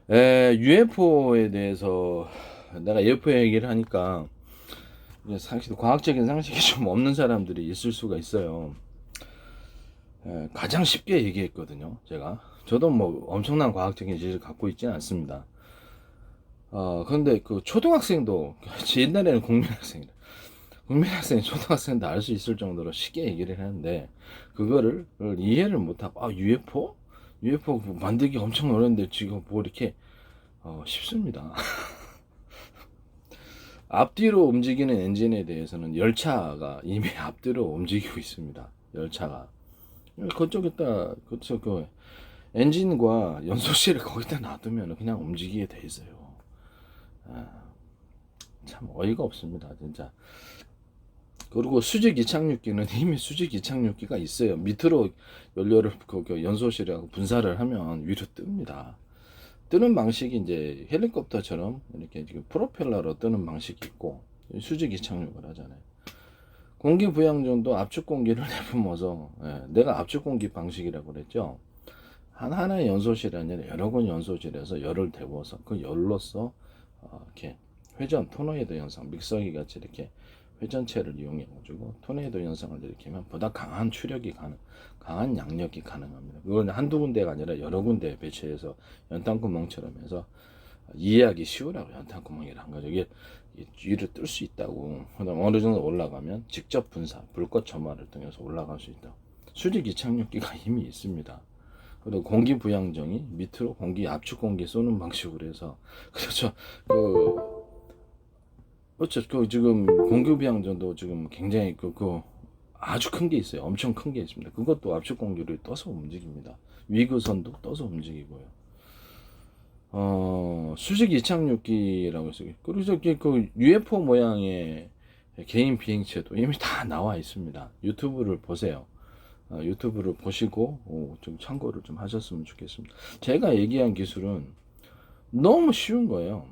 UFO에 대해서 내가 UFO 얘기를 하니까 사실 과학적인 상식이 좀 없는 사람들이 있을 수가 있어요. 가장 쉽게 얘기했거든요, 제가. 저도 뭐 엄청난 과학적인 지식을 갖고 있지는 않습니다. 그런데 그 초등학생도 옛날에는 국민학생이 초등학생도 알 수 있을 정도로 쉽게 얘기를 하는데 그거를 이해를 못하고 UFO? UFO 만들기 엄청 어려운데 지금 뭐 이렇게 쉽습니다. 앞뒤로 움직이는 엔진에 대해서는 열차가 이미 앞뒤로 움직이고 있습니다. 열차가. 그쪽에다, 그쵸, 그, 엔진과 연소실을 거기다 놔두면 그냥 움직이게 돼 있어요. 아, 참 어이가 없습니다, 진짜. 그리고 수직 이착륙기는 이미 수직 이착륙기가 있어요. 밑으로 연료를 그 연소실하고 분사를 하면 위로 뜹니다. 뜨는 방식이 이제 헬리콥터처럼 이렇게 지금 프로펠러로 뜨는 방식이 있고 수직 이착륙을 하잖아요. 공기 부양정도 압축 공기를 내뿜어서 내가 압축 공기 방식이라고 그랬죠. 하나의 연소실이 아니라 여러 군 연소실에서 열을 데워서 그 열로서 이렇게 회전 토너이도 현상 믹서기 같이 이렇게 회전체를 이용해 가지고 토네이도 현상을 일으키면 보다 강한 추력이 강한 양력이 가능합니다. 그건 한두 군데가 아니라 여러 군데에 배치해서 연탄구멍처럼 해서 이해하기 쉬우라고 연탄구멍이라 한 거죠. 이게 위로 뜰 수 있다고. 그다음 어느 정도 올라가면 직접 분사, 불꽃 점화를 통해서 올라갈 수 있다. 수직 이착륙기가 이미 있습니다. 그리고 공기 부양정이 밑으로 공기 압축 공기 쏘는 방식으로 해서 그렇죠. 그렇죠. 그 지금 공기 부양정도 지금 굉장히 아주 큰 게 있어요. 엄청 큰 게 있습니다. 그것도 압축 공기를 떠서 움직입니다. 위그선도 떠서 움직이고요. 수직 이착륙기라고 했어요. 그리고 저기 그 UFO 모양의 개인 비행체도 이미 다 나와 있습니다. 유튜브를 보세요. 유튜브를 보시고 좀 참고를 좀 하셨으면 좋겠습니다. 제가 얘기한 기술은 너무 쉬운 거예요.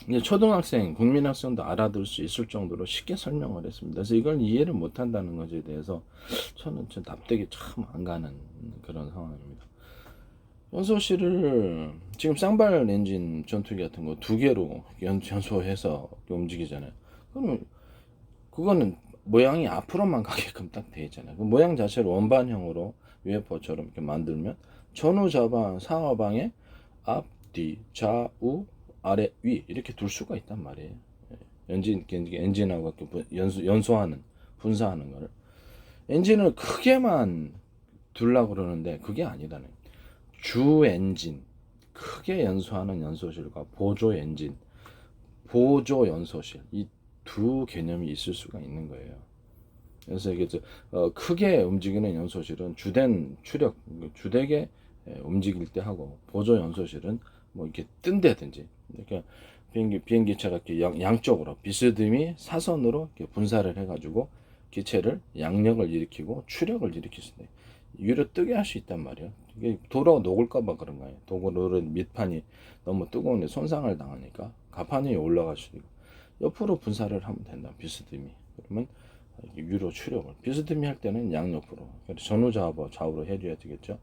이제 초등학생, 국민학생도 알아들 수 있을 정도로 쉽게 설명을 했습니다. 그래서 이걸 이해를 못한다는 것에 대해서 저는 좀 납득이 참 안 가는 그런 상황입니다. 연소실을 지금 쌍발 엔진 전투기 같은 거 두 개로 연소해서 움직이잖아요. 그러면 그거는 모양이 앞으로만 가게끔 딱 돼 있잖아요. 그 모양 자체를 원반형으로 UFO처럼 이렇게 만들면 전후 좌방 상하방에 앞, 뒤, 좌우, 아래, 위 이렇게 둘 수가 있단 말이에요. 엔진하고 연소하는 분사하는 거를 엔진을 크게만 둘라고 그러는데 그게 아니라는 주 엔진 크게 연소하는 연소실과 보조 엔진 보조 연소실 이 두 개념이 있을 수가 있는 거예요. 그래서 이게 크게 움직이는 연소실은 주된 추력 주되게 움직일 때 하고 보조 연소실은 뭐 이렇게 뜬다든지 그러니까 비행기체가 이렇게 양쪽으로 비스듬히 사선으로 이렇게 분사를 해가지고 기체를 양력을 일으키고 추력을 일으킬 수 있어요. 위로 뜨게 할 수 있단 말이에요. 이게 도로가 녹을까봐 그런 거예요. 도로 밑판이 너무 뜨거운데 손상을 당하니까 가판 위에 올라갈 수 있고 옆으로 분사를 하면 된다. 비스듬히. 그러면 위로 추력을 비스듬히 할 때는 양옆으로 전후 좌우로 해줘야 되겠죠.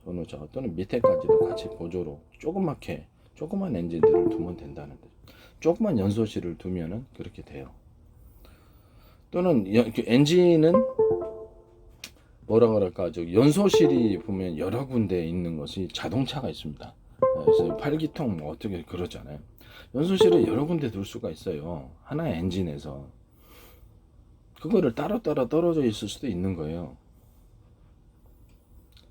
전후 좌우 또는 밑에까지도 같이 보조로 조그만 엔진들을 두면 된다는 거죠. 조그만 연소실을 두면은 그렇게 돼요. 또는 엔진은 뭐라 그럴까 연소실이 보면 여러 군데 있는 것이 자동차가 있습니다. 그래서 팔기통 뭐 어떻게 그러잖아요. 연소실에 여러 군데 둘 수가 있어요. 하나의 엔진에서 그거를 따로따로 떨어져 있을 수도 있는 거예요.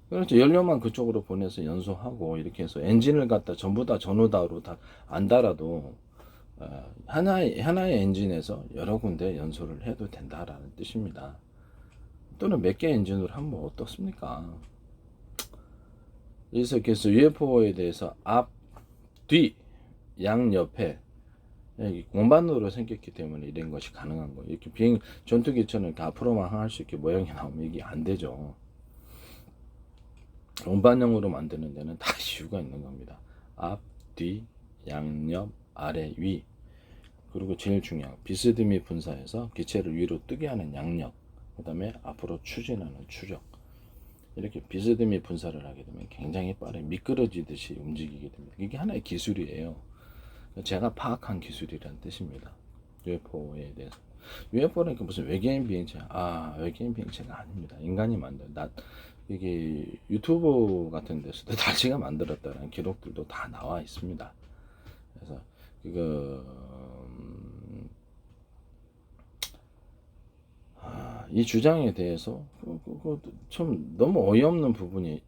그렇죠. 연료만 그쪽으로 보내서 연소하고 이렇게 해서 엔진을 갖다 전부 다 전후다로 다 안 달아도 하나의 엔진에서 여러 군데 연소를 해도 된다라는 뜻입니다. 또는 몇 개 엔진으로 하면 어떻습니까? 그래서 UFO에 대해서 앞, 뒤, 양옆에 공반으로 생겼기 때문에 이런 것이 가능한 거예요. 이렇게 전투기처럼 이렇게 앞으로만 할 수 있게 모양이 나오면 이게 안 되죠. 공반형으로 만드는 데는 다 이유가 있는 겁니다. 앞, 뒤, 양옆, 아래, 위. 그리고 제일 중요한 비스듬히 분사해서 기체를 위로 뜨게 하는 양력. 그 다음에 앞으로 추진하는 추력. 이렇게 비스듬히 분사를 하게 되면 굉장히 빠르게 미끄러지듯이 움직이게 됩니다. 이게 하나의 기술이에요. 제가 파악한 기술이라는 뜻입니다. UFO에 대해서. UFO는 무슨 외계인 비행체, 외계인 비행체가 아닙니다. 인간이 이게 유튜브 같은 데서도 다시가 만들었다는 기록들도 다 나와 있습니다. 그래서 이 주장에 대해서 좀 너무 어이없는 부분이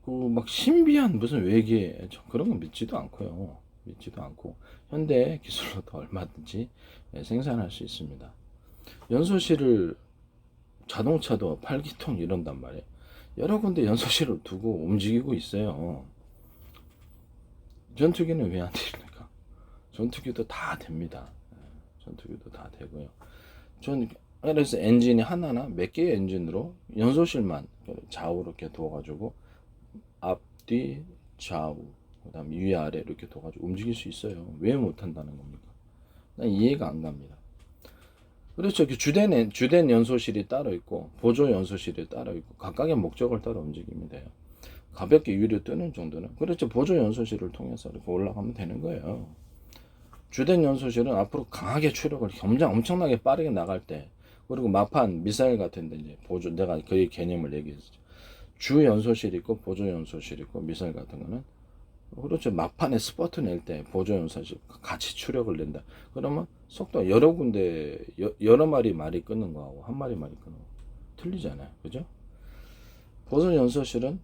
막 신비한 무슨 외계 그런 건 믿지도 않고요. 믿지도 않고 현대 기술로도 얼마든지 생산할 수 있습니다. 연소실을 자동차도 8기통 이런단 말이에요. 여러 군데 연소실을 두고 움직이고 있어요. 전투기는 왜 안 됩니까? 전투기도 다 됩니다. 전투기도 다 되고요. 그래서 엔진이 하나나 몇 개의 엔진으로 연소실만 좌우로 이렇게 둬가지고 앞뒤 좌우 그다음 위아래 이렇게 둬가지고 움직일 수 있어요. 왜 못한다는 겁니까? 난 이해가 안 갑니다. 그렇죠. 주된 연소실이 따로 있고 보조 연소실이 따로 있고 각각의 목적을 따라 움직이면 돼요. 가볍게 위로 뜨는 정도는 그렇죠. 보조 연소실을 통해서 이렇게 올라가면 되는 거예요. 주된 연소실은 앞으로 강하게 추력을 엄청나게 빠르게 나갈 때 그리고 마판 미사일 같은데 이제 보조 내가 그 개념을 얘기했죠. 주 연소실 있고 보조 연소실 있고 미사일 같은 거는 그렇죠. 막판에 스퍼트 낼 때 보조 연소실 같이 추력을 낸다. 그러면 속도 여러 군데 여러 마리 말이 끊는 거하고 한 마리 말이 끊는 거 틀리잖아요. 그죠? 보조 연소실은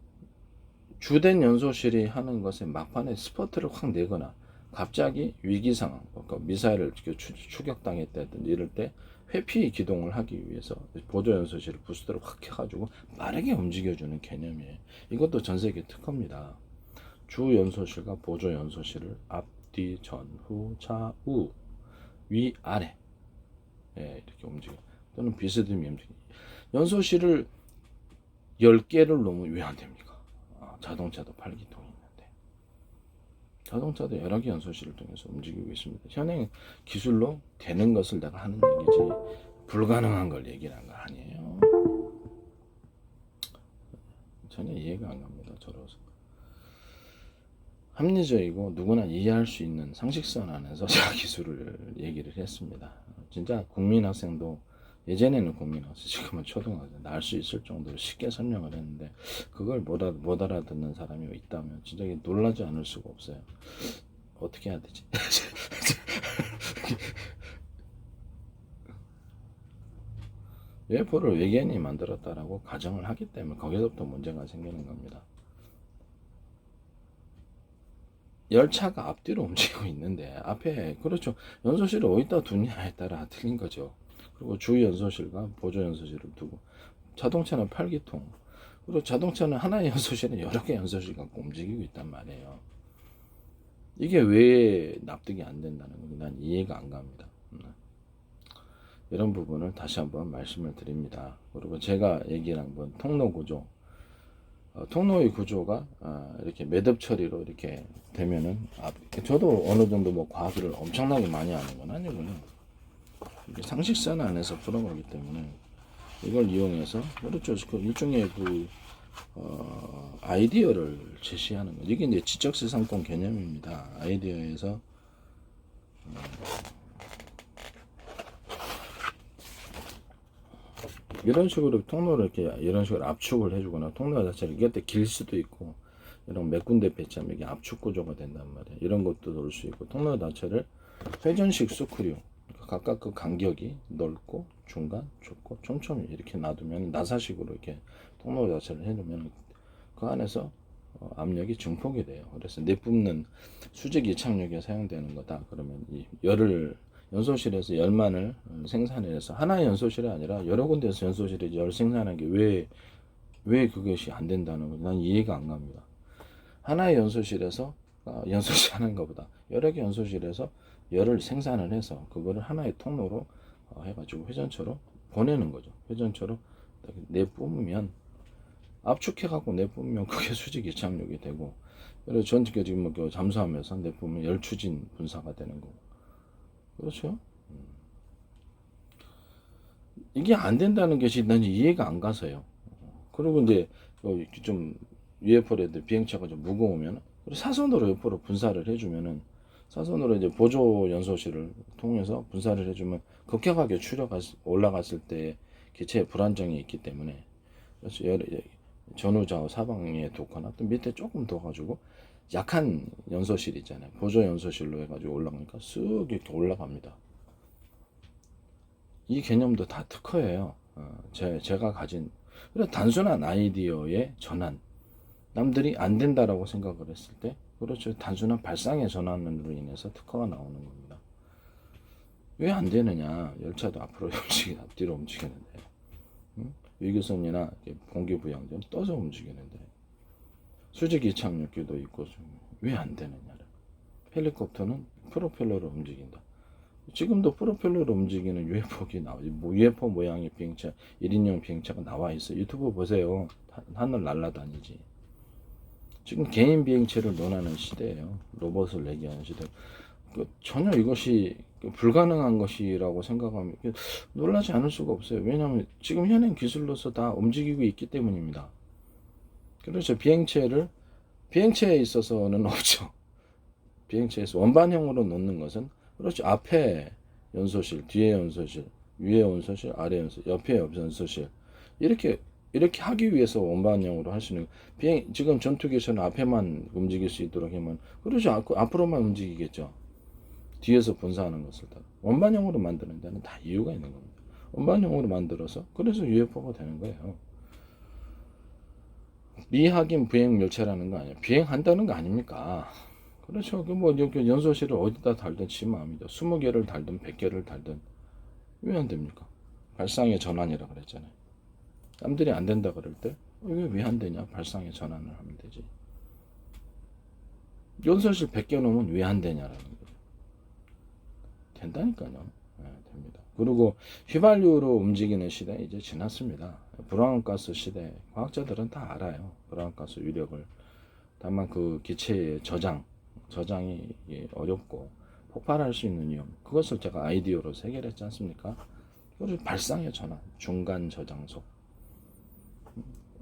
주된 연소실이 하는 것에 막판에 스퍼트를 확 내거나 갑자기 위기 상황, 그러니까 미사일을 추격당했다든지 이럴 때 회피 기동을 하기 위해서 보조 연소실을 부스터를 확 해가지고 빠르게 움직여주는 개념이에요. 이것도 전 세계 특허입니다. 주 연소실과 보조 연소실을 앞, 뒤, 전, 후, 좌우, 위, 아래 이렇게 움직여 또는 비스듬히 움직여. 연소실을 10개를 놓으면 왜 안 됩니까? 자동차도 8기통이 있는데 자동차도 여러 개 연소실을 통해서 움직이고 있습니다. 현행 기술로 되는 것을 내가 하는 얘기지 불가능한 걸 얘기하는 거 아니에요. 전혀 이해가 안 갑니다. 저로서 합리적이고 누구나 이해할 수 있는 상식선 안에서 제가 기술을 얘기를 했습니다. 진짜 국민학생도 예전에는 국민학생, 지금은 초등학생 알 수 있을 정도로 쉽게 설명을 했는데 그걸 못 알아듣는 사람이 있다면 진짜 놀라지 않을 수가 없어요. 어떻게 해야 되지? UFO를 외계인이 만들었다라고 가정을 하기 때문에 거기서부터 문제가 생기는 겁니다. 열차가 앞뒤로 움직이고 있는데 앞에 그렇죠. 연소실을 어디다 두냐에 따라 틀린 거죠. 그리고 주 연소실과 보조 연소실을 두고 자동차는 8기통 그리고 자동차는 하나의 연소실에 여러 개 연소실 갖고 움직이고 있단 말이에요. 이게 왜 납득이 안 된다는 건 난 이해가 안 갑니다. 이런 부분을 다시 한번 말씀을 드립니다. 그리고 제가 얘기한 건 통로 구조 통로의 구조가 이렇게 매듭 처리로 이렇게 되면은 저도 어느 정도 뭐 과학을 엄청나게 많이 하는 건 아니고요. 상식선 안에서 풀어가기 때문에 이걸 이용해서 그렇죠. 그 일종의 아이디어를 제시하는 거. 이게 이제 지적재산권 개념입니다. 아이디어에서 이런 식으로 통로를 이렇게 이런 식으로 압축을 해주거나 통로 자체를 이게 길 수도 있고 이런 몇 군데 배치하면 이게 압축 구조가 된단 말이에요. 이런 것도 넣을 수 있고 통로 자체를 회전식 스크류 각각 그 간격이 넓고 중간 좁고 촘촘히 이렇게 놔두면 나사식으로 이렇게 통로 자체를 해놓으면 그 안에서 압력이 증폭이 돼요. 그래서 내뿜는 수직 이착력에 사용되는 거다. 그러면 이 열을 연소실에서 열만을 생산해서 하나의 연소실이 아니라 여러 군데에서 연소실에 열 생산하는 게 왜 그것이 안 된다는 거 난 이해가 안 갑니다. 하나의 연소실에서 연소실 하는 것보다 여러 개 연소실에서 열을 생산을 해서 그거를 하나의 통로로 해가지고 회전처로 보내는 거죠. 회전처로 내뿜으면 압축해갖고 내뿜으면 그게 수직 이착력이 되고 그래서 전기가 지금 뭐 잠수하면서 내뿜으면 열추진 분사가 되는 거고 그렇죠? 이게 안 된다는 것이 난 이해가 안 가서요. 그리고 이제 좀 UFO라도 비행체가 좀 무거우면 사선으로 옆으로 분사를 해주면은 사선으로 이제 보조 연소실을 통해서 분사를 해주면 급격하게 올라갔을 때 기체의 불안정이 있기 때문에 그래서 전후좌우 사방에 뒀거나 또 밑에 조금 더 가지고 약한 연소실 있잖아요. 보조 연소실로 해가지고 올라가니까 쓱 이렇게 올라갑니다. 이 개념도 다 특허예요. 제가 가진 그래 단순한 아이디어의 전환. 남들이 안 된다라고 생각을 했을 때 그렇죠. 단순한 발상의 전환으로 인해서 특허가 나오는 겁니다. 왜 안 되느냐? 열차도 앞으로 앞뒤로 움직이는데 위기선이나 공기 부양전 떠서 움직이는데 수직 이착륙기도 있고 왜 안 되느냐를. 헬리콥터는 프로펠러로 움직인다. 지금도 프로펠러로 움직이는 UFO가 UFO 모양의 비행차 1인용 비행차가 나와 있어. 유튜브 보세요. 하늘 날아다니지. 지금 개인 비행체를 논하는 시대예요. 로봇을 내기하는 시대. 전혀 이것이 불가능한 것이라고 생각하면 놀라지 않을 수가 없어요. 왜냐하면 지금 현행 기술로서 다 움직이고 있기 때문입니다. 그래서 비행체에 있어서는 없죠. 비행체에서 원반형으로 놓는 것은 그렇죠. 앞에 연소실, 뒤에 연소실, 위에 연소실, 아래 연소실, 옆에 연소실 이렇게 하기 위해서 원반형으로 할 수 있는 지금 전투기에서는 앞에만 움직일 수 있도록 하면 그렇죠. 앞으로만 움직이겠죠. 뒤에서 분사하는 것을 다 원반형으로 만드는 데는 다 이유가 있는 겁니다. 원반형으로 만들어서 그래서 UFO가 되는 거예요. 미확인 비행 열차라는 거 아니에요. 비행한다는 거 아닙니까? 그렇죠. 연소실을 어디다 달든 지 마음이죠. 20개를 달든 100개를 달든 왜 안 됩니까? 발상의 전환이라 그랬잖아요. 남들이 안 된다 그럴 때 왜 안 되냐? 발상의 전환을 하면 되지. 연소실 100개 놓으면 왜 안 되냐라는 거죠. 된다니까요. 네, 됩니다. 그리고 휘발유로 움직이는 시대 이제 지났습니다. 브라운가스 시대 과학자들은 다 알아요. 브라운가스 위력을. 다만 그 기체의 저장이 어렵고 폭발할 수 있는 위험 그것을 제가 아이디어로 해결했지 않습니까? 그리고 발상의 전환 중간 저장소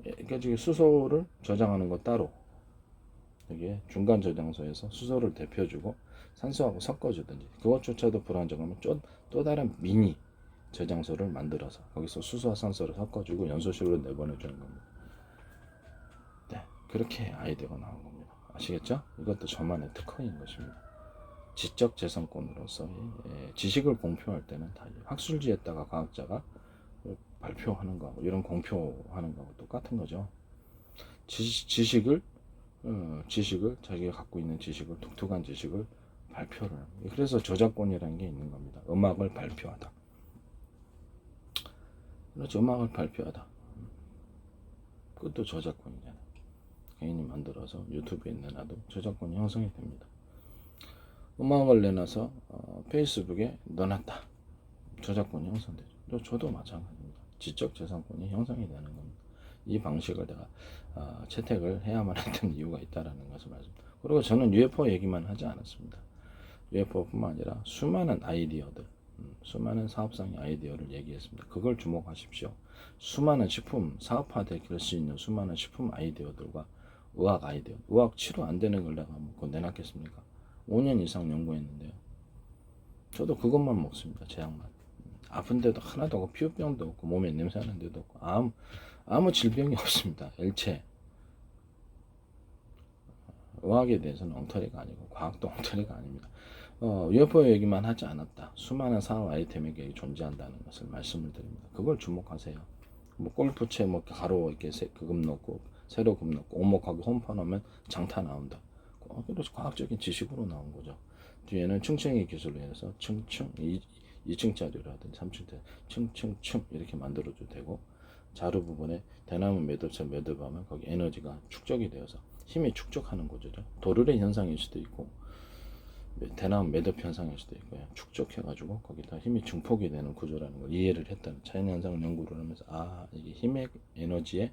그러니까 수소를 저장하는 거 따로 이게 중간 저장소에서 수소를 데펴주고 산소하고 섞어주든지 그것조차도 불안정하면 또 다른 미니 저장소를 만들어서 거기서 수소와 산소를 섞어주고 연소실로 내보내주는 겁니다. 네, 그렇게 아이디어가 나온 겁니다. 아시겠죠? 이것도 저만의 특허인 것입니다. 지적재산권으로서 지식을 공표할 때는 다 학술지에다가 과학자가 발표하는 거하고 이런 공표하는 거하고 똑같은 거죠. 지식을 자기가 갖고 있는 지식을 독특한 지식을 발표를 합니다. 그래서 저작권이라는 게 있는 겁니다. 음악을 발표하다. 그렇죠. 음악을 발표하다. 그것도 저작권이잖아요. 개인이 만들어서 유튜브에 내놔도 저작권이 형성이 됩니다. 음악을 내놔서 페이스북에 넣어놨다. 저작권이 형성되죠. 저도 마찬가지입니다. 지적재산권이 형성이 되는 겁니다. 이 방식을 내가 채택을 해야만 했던 이유가 있다는 것을 말씀드립니다. 그리고 저는 UFO 얘기만 하지 않았습니다. UFO뿐만 아니라 수많은 아이디어들, 수많은 사업상의 아이디어를 얘기했습니다. 그걸 주목하십시오. 수많은 식품, 사업화될 수 있는 수많은 식품 아이디어들과 의학 아이디어, 의학 치료 안 되는 걸 내가 먹고 내놨겠습니까? 5년 이상 연구했는데요. 저도 그것만 먹습니다. 제약만. 아픈데도 하나도 없고 피부병도 없고 몸에 냄새 나는 데도 없고 아무 질병이 없습니다. 일체. 의학에 대해서는 엉터리가 아니고 과학도 엉터리가 아닙니다. UFO 얘기만 하지 않았다. 수많은 사업 아이템이 존재한다는 것을 말씀을 드립니다. 그걸 주목하세요. 골프채 가로 이렇게 금 넣고 세로 금 넣고 오목하게 홈파 넣으면 장타 나온다. 그래서 과학적인 지식으로 나온 거죠. 뒤에는 층층이 기술로 해서 층층 2층짜리라든지 3층짜리 층층층 이렇게 만들어도 되고 자루 부분에 대나무 매듭처럼 매듭하면 거기 에너지가 축적이 되어서 힘이 축적하는 거죠. 도르래 현상일 수도 있고 대나무 매듭 현상일 수도 있고요. 축적해가지고 거기다 힘이 증폭이 되는 구조라는 걸 이해를 했다는 자연현상을 연구를 하면서 이게 힘과 에너지의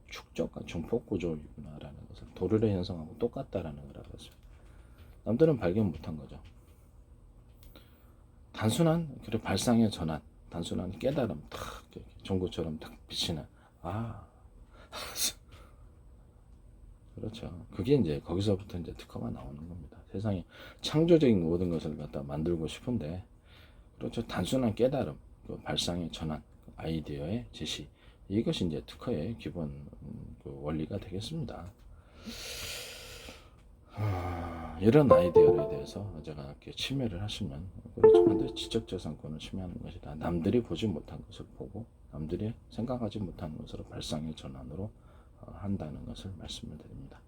축적과 증폭 구조이구나라는 것을 도르래 현상하고 똑같다라는 걸 알았습니다. 남들은 발견 못한 거죠. 단순한 발상의 전환, 단순한 깨달음, 탁 전구처럼 딱 비치는 그렇죠. 그게 이제 거기서부터 이제 특허가 나오는 겁니다. 세상에 창조적인 모든 것을 갖다 만들고 싶은데, 그렇죠. 단순한 깨달음, 그 발상의 전환, 아이디어의 제시, 이것이 이제 특허의 기본 그 원리가 되겠습니다. 이런 아이디어에 대해서 제가 이렇게 침해를 하시면, 그렇죠. 반드시 지적재산권을 침해하는 것이다. 남들이 보지 못한 것을 보고 남들이 생각하지 못한 것으로 발상의 전환으로 한다는 것을 말씀을 드립니다.